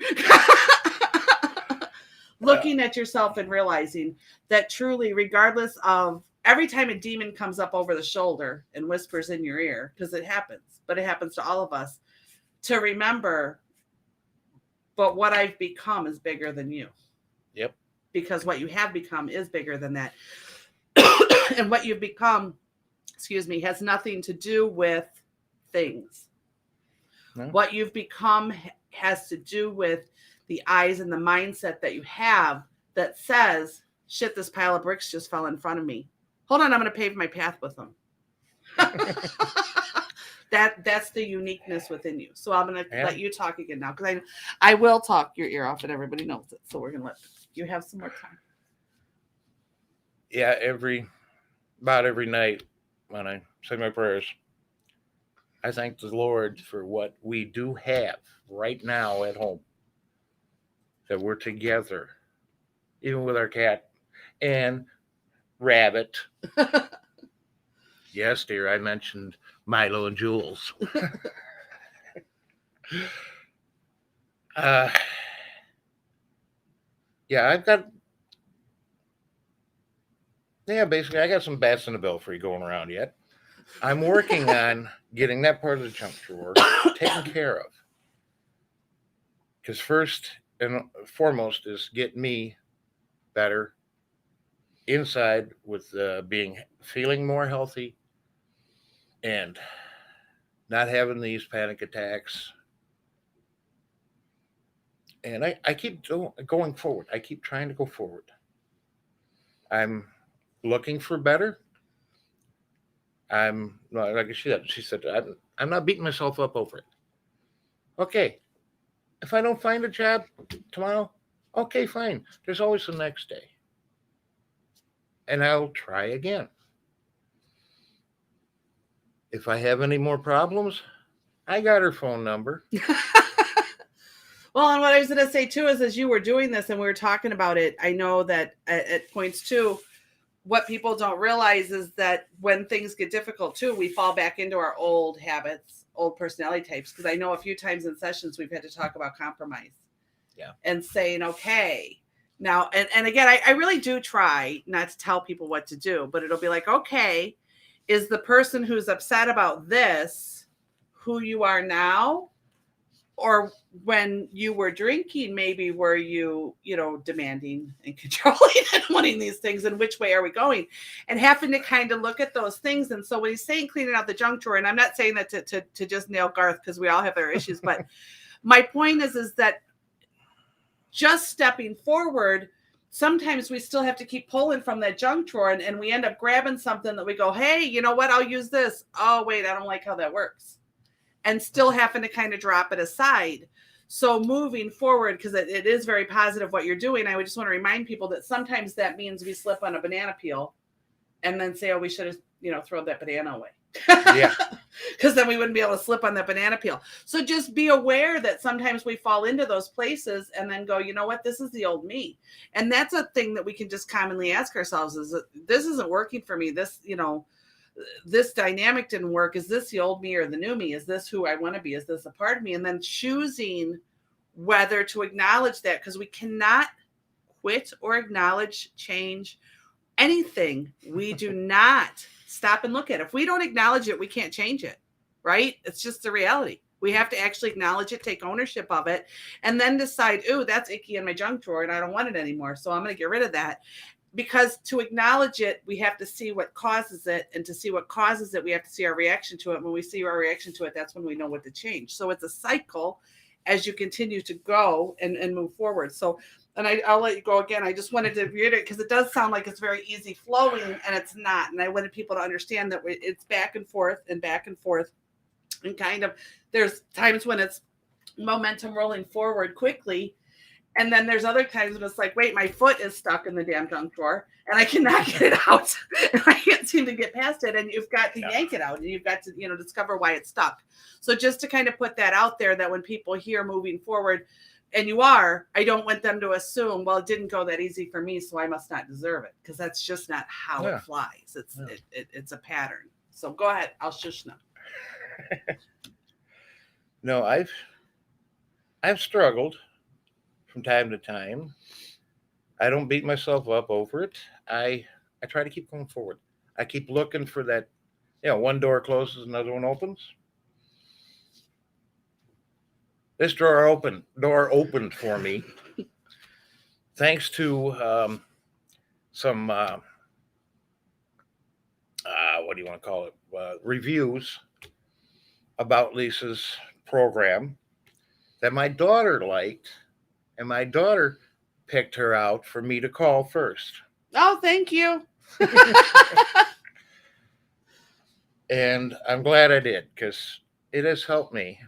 looking at yourself and realizing that truly, regardless of every time a demon comes up over the shoulder and whispers in your ear, because it happens, but it happens to all of us, to remember, but what I've become is bigger than you. Yep. Because what you have become is bigger than that. And what you've become, has nothing to do with things. No. What you've become has to do with the eyes and the mindset that you have that says, shit, this pile of bricks just fell in front of me. Hold on, I'm going to pave my path with them. That's the uniqueness within you. So I'm going to let you talk again now, because I will talk your ear off and everybody knows it. So we're going to let you have some more time. Yeah, about every night when I say my prayers, I thank the Lord for what we do have right now at home. That we're together, even with our cat and rabbit. Yes, dear, I mentioned Milo and Jules. Basically, I got some bats in the belfry going around yet. I'm working on getting that part of the junk drawer taken care of. Because first and foremost is get me better inside with feeling more healthy and not having these panic attacks. And I keep going forward. I keep trying to go forward. I'm looking for better. Like she said, I'm not beating myself up over it. Okay. If I don't find a job tomorrow, okay, fine. There's always the next day. And I'll try again. If I have any more problems, I got her phone number. Well, and what I was going to say too is, as you were doing this and we were talking about it, I know that at points too, what people don't realize is that when things get difficult too, we fall back into our old habits, old personality types. Because I know a few times in sessions we've had to talk about compromise. Yeah. And saying, okay, now, and again, I really do try not to tell people what to do, but it'll be like, okay, is the person who's upset about this who you are now? Or when you were drinking, maybe were you, demanding and controlling and wanting these things, and which way are we going? And having to kind of look at those things. And so when he's saying cleaning out the junk drawer, and I'm not saying that to just nail Garth, because we all have our issues, but my point is that just stepping forward, sometimes we still have to keep pulling from that junk drawer, and we end up grabbing something that we go, hey, you know what? I'll use this. Oh, wait, I don't like how that works. And still having to kind of drop it aside. So moving forward, because it is very positive what you're doing, I would just want to remind people that sometimes that means we slip on a banana peel and then say, oh, we should have, thrown that banana away. Yeah. Because then we wouldn't be able to slip on that banana peel. So just be aware that sometimes we fall into those places and then go, you know what, this is the old me. And that's a thing that we can just commonly ask ourselves is, this isn't working for me. This, this dynamic didn't work. Is this the old me or the new me? Is this who I want to be? Is this a part of me? And then choosing whether to acknowledge that, because we cannot quit or acknowledge change, anything. We do not stop and look at it. If we don't acknowledge it, we can't change it, right? It's just the reality. We have to actually acknowledge it, take ownership of it, and then decide, ooh, that's icky in my junk drawer and I don't want it anymore. So I'm going to get rid of that. Because to acknowledge it, we have to see what causes it. And to see what causes it, we have to see our reaction to it. When we see our reaction to it, that's when we know what to change. So it's a cycle as you continue to go and move forward. So, and I'll let you go again. I just wanted to reiterate, because it does sound like it's very easy flowing, and it's not. And I wanted people to understand that it's back and forth and back and forth. And kind of, there's times when it's momentum rolling forward quickly. And then there's other times when it's like, wait, my foot is stuck in the damn junk drawer and I cannot get it out. And I can't seem to get past it. And you've got to yank it out, and you've got to, discover why it's stuck. So just to kind of put that out there, that when people hear moving forward, and you are, I don't want them to assume, well, it didn't go that easy for me, so I must not deserve it, because that's just not how Yeah. it flies. It's Yeah. it's a pattern. So go ahead, I'll shush now. No, I've struggled from time to time. I don't beat myself up over it. I try to keep going forward. I keep looking for that. One door closes, another one opens. This door opened for me, thanks to some what do you want to call it? Reviews about Lisa's program that my daughter liked, and my daughter picked her out for me to call first. Oh, thank you. And I'm glad I did, because it has helped me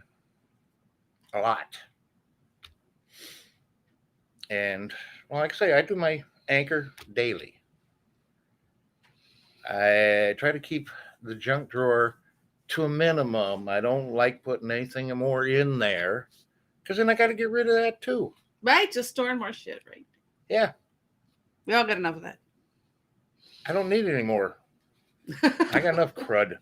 a lot. And, well, like I say, I do my anchor daily. I try to keep the junk drawer to a minimum. I don't like putting anything more in there, because then I got to get rid of that too. Right, just storing more shit, right? Yeah, We all got enough of that. I don't need any more. I got enough crud.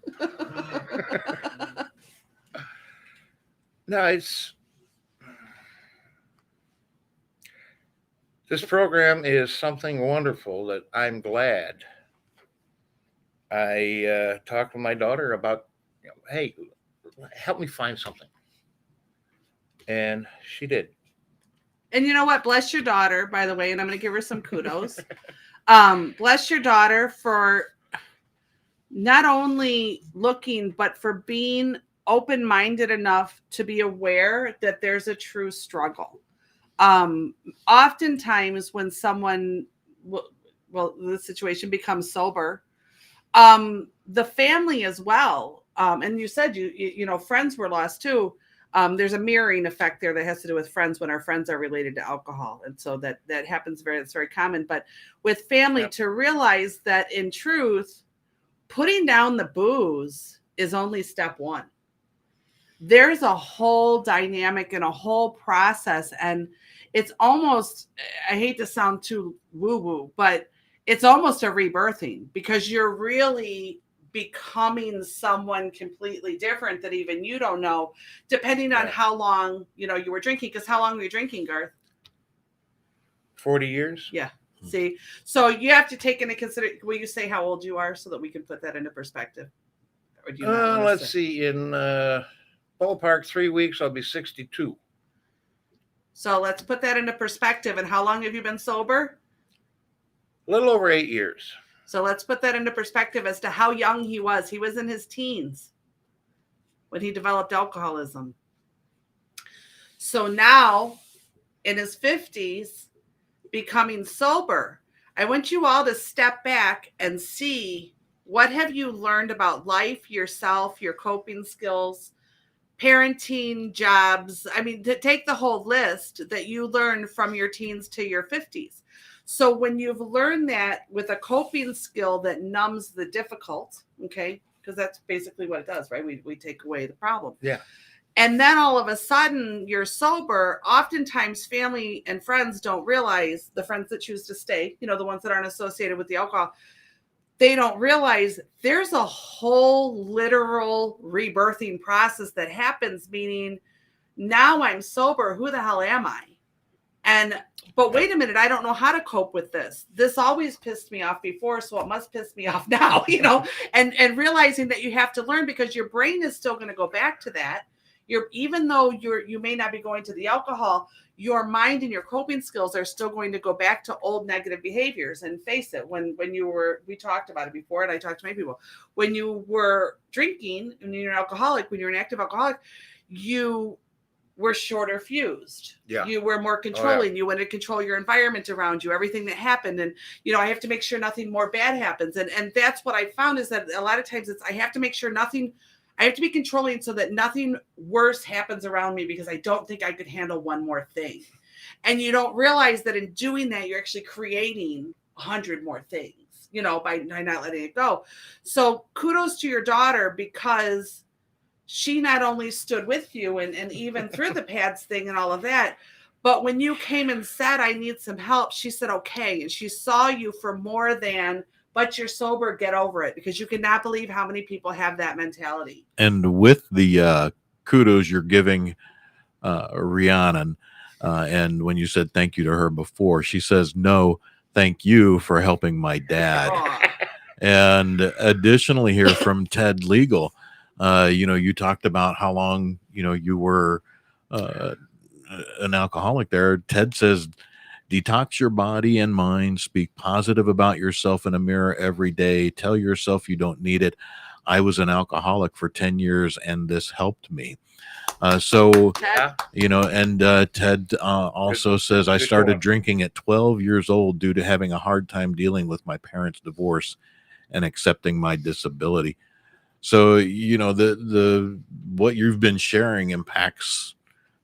No, this program is something wonderful that I'm glad. I talked with my daughter about, hey, help me find something. And she did. And you know what? Bless your daughter, by the way, and I'm going to give her some kudos. Bless your daughter for not only looking, but for being open-minded enough to be aware that there's a true struggle. Oftentimes when someone, the situation becomes sober, the family as well. And you said, you know, friends were lost too. There's a mirroring effect there that has to do with friends when our friends are related to alcohol. And so that happens it's very common, but with family, Yep. to realize that in truth, putting down the booze is only step one. There's a whole dynamic and a whole process. And it's almost, I hate to sound too woo-woo, but it's almost a rebirthing, because you're really becoming someone completely different that even you don't know, depending on Right. how long, you know, you were drinking. Because how long were you drinking, Garth? 40 years? Yeah. See, so you have to take into consideration, will you say how old you are so that we can put that into perspective? Or do you not wanna Let's say? see. In ballpark 3 weeks, I'll be 62. So let's put that into perspective. And how long have you been sober? A little over 8 years. So let's put that into perspective as to how young he was. He was in his teens when he developed alcoholism. So now in his 50s, becoming sober, I want you all to step back and see, what have you learned about life, yourself, your coping skills, parenting, jobs. I mean, to take the whole list that you learned from your teens to your 50s. So when you've learned that with a coping skill that numbs the difficult, okay, because that's basically what it does, right? We take away the problem. Yeah. And then all of a sudden you're sober. Oftentimes family and friends don't realize, the friends that choose to stay, you know, the ones that aren't associated with the alcohol, they don't realize there's a whole literal rebirthing process that happens, meaning now I'm sober. Who the hell am I? But wait a minute, I don't know how to cope with this. This always pissed me off before, so it must piss me off now, you know, and realizing that you have to learn, because your brain is still going to go back to that. Even though you may not be going to the alcohol, your mind and your coping skills are still going to go back to old negative behaviors. And face it, when we talked about it before, and I talked to many people, when you were drinking, and you're an alcoholic, when you're an active alcoholic, you were shorter fused. Yeah. You were more controlling. You wanted to control your environment around you, everything that happened. And, you know, I have to make sure nothing more bad happens. And that's what I found, is that a lot of times I have to make sure I have to be controlling so that nothing worse happens around me, because I don't think I could handle one more thing. And you don't realize that in doing that, you're actually creating 100 more things, you know, by not letting it go. So kudos to your daughter, because she not only stood with you and even through the pads thing and all of that, But when you came and said, I need some help, she said, okay. And she saw you for more than, but you're sober, get over it. Because you cannot believe how many people have that mentality. And with the kudos you're giving Rhiannon, and when you said thank you to her before, she says, no, thank you for helping my dad. Oh, And additionally, here from Ted Legal, you talked about how long, you were an alcoholic there. Ted says, detox your body and mind, speak positive about yourself in a mirror every day, tell yourself you don't need it. I was an alcoholic for 10 years and this helped me. So, Ted, and Ted also says, I good started going. drinking at 12 years old due to having a hard time dealing with my parents' divorce and accepting my disability. So, the what you've been sharing impacts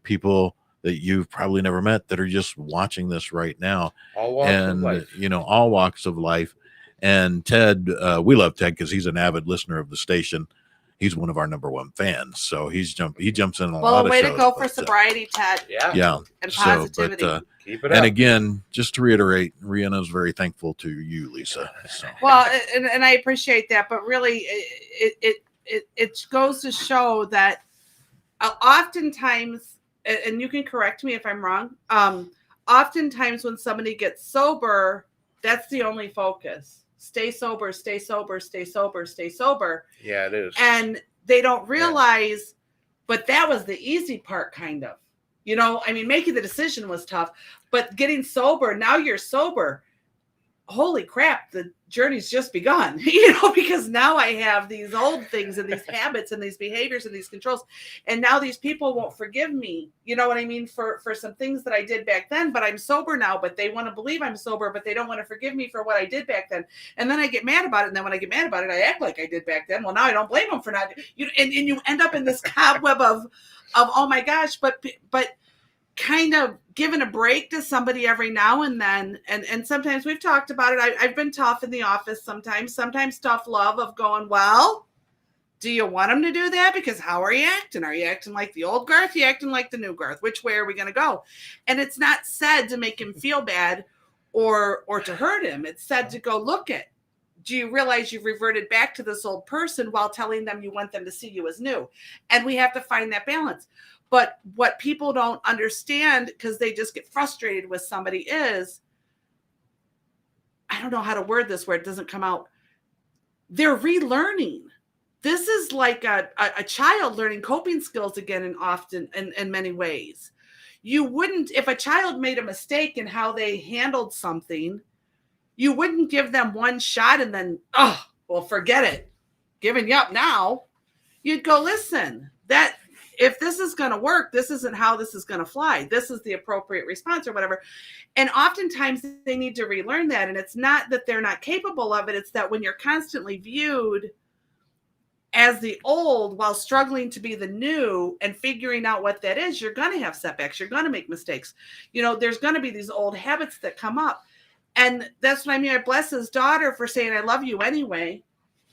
people that you've probably never met that are just watching this right now. All walks of And, life. all walks of life. And Ted, we love Ted because he's an avid listener of the station. He's one of our number one fans. So he jumps in a lot well, of way shows. to go for but, sobriety, Ted, Yeah. and So, positivity. Keep it up. and again, just to reiterate, Rihanna's very thankful to you, Lisa. So. Well, and I appreciate that, but really, it goes to show that oftentimes, and you can correct me if I'm wrong. Oftentimes, when somebody gets sober, that's the only focus. Stay sober, stay sober, stay sober, stay sober. Yeah, it is. And they don't realize, but that was the easy part, kind of. Making the decision was tough, but getting sober, now you're sober. Holy crap, the journey's just begun, because now I have these old things and these habits and these behaviors and these controls. And now these people won't forgive me, for some things that I did back then, but I'm sober now, but they want to believe I'm sober, but they don't want to forgive me for what I did back then. And then I get mad about it. And then when I get mad about it, I act like I did back then. Well, now I don't blame them for not, and you end up in this cobweb of, oh my gosh, but kind of giving a break to somebody every now and then. And sometimes we've talked about it. I've been tough in the office sometimes tough love of going, well, do you want them to do that? Because how are you acting? Are you acting like the old Garth? Are you acting like the new Garth? Which way are we going to go? And it's not said to make him feel bad or to hurt him. It's said to go, look at, do you realize you've reverted back to this old person while telling them you want them to see you as new? And we have to find that balance. But what people don't understand, because they just get frustrated with somebody, is, I don't know how to word this where it doesn't come out. They're relearning. This is like a child learning coping skills again, and often in many ways. You wouldn't, if a child made a mistake in how they handled something, you wouldn't give them one shot and then, forget it. Giving you up now. You'd go, listen, that if this is going to work, this isn't how this is going to fly. This is the appropriate response or whatever. And oftentimes they need to relearn that. And it's not that they're not capable of it. It's that when you're constantly viewed as the old while struggling to be the new and figuring out what that is, you're going to have setbacks. You're going to make mistakes. There's going to be these old habits that come up. And that's what I mean. I bless his daughter for saying, I love you anyway.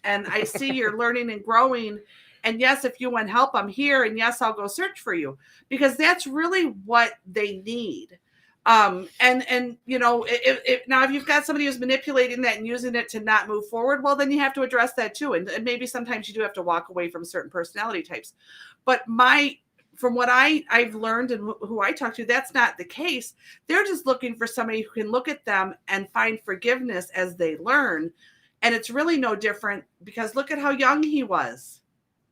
And I see you're learning and growing. And yes, if you want help, I'm here. And yes, I'll go search for you, because that's really what they need. Now if you've got somebody who's manipulating that and using it to not move forward, well, then you have to address that too. And maybe sometimes you do have to walk away from certain personality types. But from what I've learned and who I talk to, that's not the case. They're just looking for somebody who can look at them and find forgiveness as they learn. And it's really no different, because look at how young he was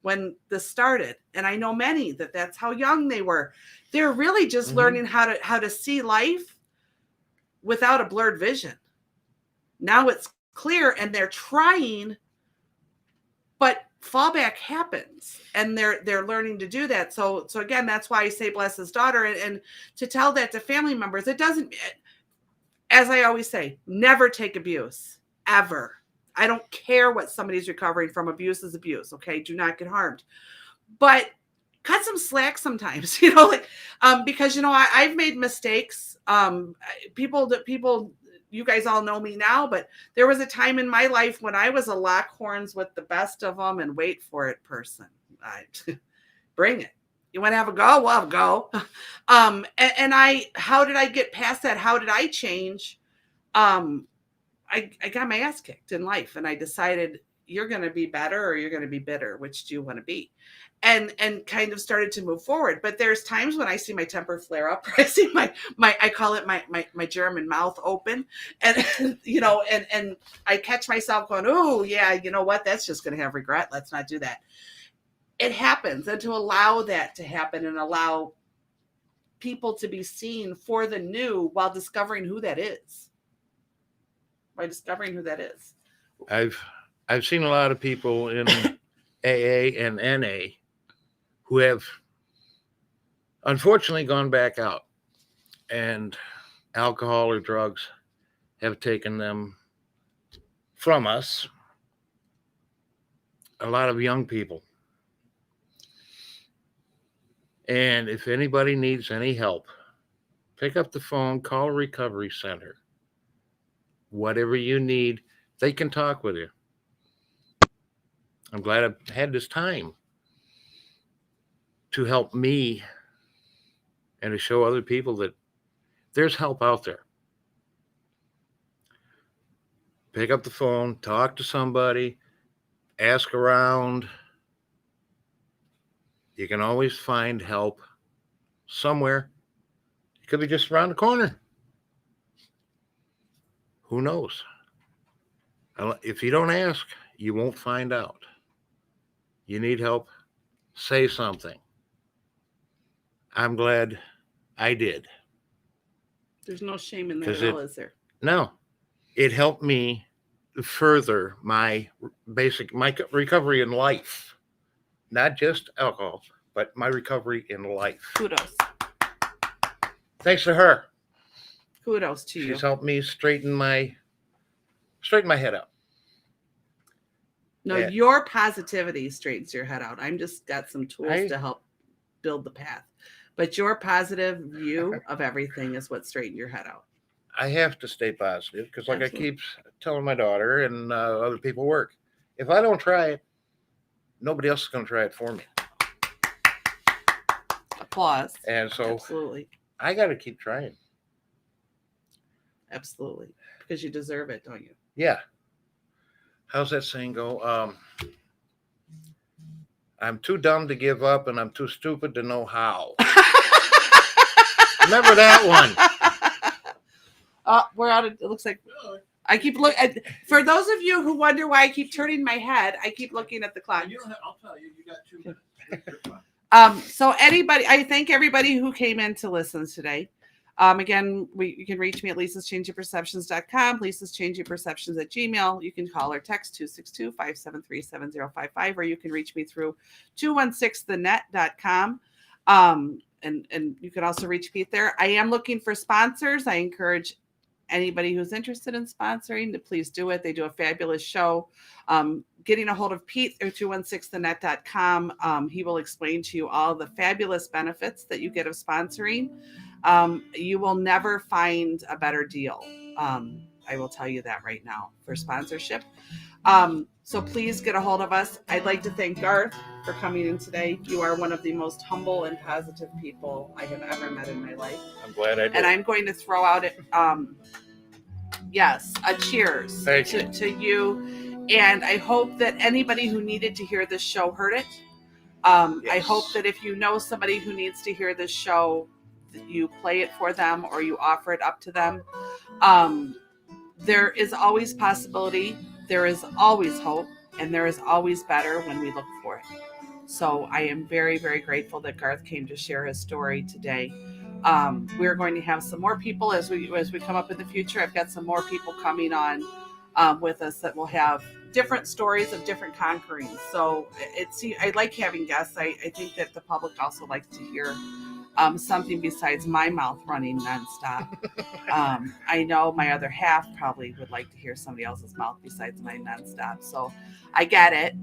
when this started. And I know many that's how young they were. They're really just learning how to see life without a blurred vision. Now it's clear and they're trying, but fallback happens, and they're learning to do that. So again, that's why I say bless his daughter, and to tell that to family members. It doesn't, as I always say, never take abuse, ever. I don't care what somebody's recovering from. Abuse is abuse. Okay. Do not get harmed, but cut some slack sometimes, because, I've made mistakes. People, you guys all know me now, but there was a time in my life when I was a lock horns with the best of them and wait for it person. Bring it. You want to have a go? We'll have a go. How did I get past that? How did I change? I got my ass kicked in life, and I decided you're going to be better or you're going to be bitter. Which do you want to be? And kind of started to move forward. But there's times when I see my temper flare up. I see my I call it my German mouth open, and and I catch myself going, oh yeah, you know what? That's just going to have regret. Let's not do that. It happens, and to allow that to happen and allow people to be seen for the new while discovering who that is. By discovering who that is. I've seen a lot of people in AA and NA who have unfortunately gone back out, and alcohol or drugs have taken them from us. A lot of young people. And if anybody needs any help, pick up the phone, call a recovery center. Whatever you need, they can talk with you. I'm glad I've had this time to help me and to show other people that there's help out there. Pick up the phone, talk to somebody, ask around. You can always find help somewhere. It could be just around the corner. Who knows? If you don't ask, you won't find out. You need help? Say something. I'm glad I did. There's no shame in that at all, is there? No. It helped me further my recovery in life. Not just alcohol, but my recovery in life. Kudos. Thanks to her. Kudos to you. She's helped me straighten my head out. No, your positivity straightens your head out. I'm just got some tools to help build the path. But your positive view of everything is what straightened your head out. I have to stay positive because, like Absolutely. I keep telling my daughter and other people work, if I don't try it, nobody else is going to try it for me. Applause. And so Absolutely. I got to keep trying. Absolutely. Because you deserve it, don't you? Yeah. How's that saying go? I'm too dumb to give up and I'm too stupid to know how. Remember that one. We're out of, it looks like, I keep looking. For those of you who wonder why I keep turning my head, I keep looking at the clock. I'll tell you, you got 2 minutes. So I thank everybody who came in to listen today. Again, you can reach me at lisaschangingperceptions.com, lisaschangingperceptions@gmail. You can call or text 262-573-7055, or you can reach me through 216thenet.com. And you can also reach Pete there. I am looking for sponsors. I encourage anybody who's interested in sponsoring to please do it. They do a fabulous show. Getting a hold of Pete through 216thenet.com. He will explain to you all the fabulous benefits that you get of sponsoring. You will never find a better deal. I will tell you that right now for sponsorship. So please get a hold of us. I'd like to thank Garth for coming in today. You are one of the most humble and positive people I have ever met in my life. I'm glad I did. And I'm going to throw out it. Yes, a cheers to you. And I hope that anybody who needed to hear this show heard it. Yes. I hope that if you know somebody who needs to hear this show, that you play it for them or you offer it up to them. There is always possibility. There is always hope. And there is always better when we look for it. So I am very, very grateful that Garth came to share his story today. We're going to have some more people as we come up in the future. I've got some more people coming on with us that will have different stories of different conquerings. So I like having guests. I think that the public also likes to hear something besides my mouth running nonstop. I know my other half probably would like to hear somebody else's mouth besides mine nonstop. So I get it.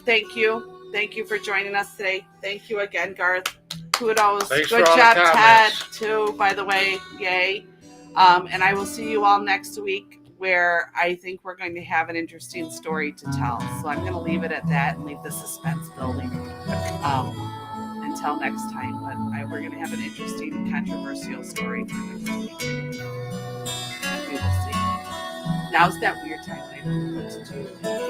Thank you. Thank you for joining us today. Thank you again, Garth. Kudos. Thanks Good for all job, the Ted, comments. too, by the way. Yay. And I will see you all next week. where I think we're going to have an interesting story to tell. So I'm going to leave it at that and leave the suspense building until next time. But we're going to have an interesting, controversial story for next week. We will see. Now's that weird time. I don't know what to do.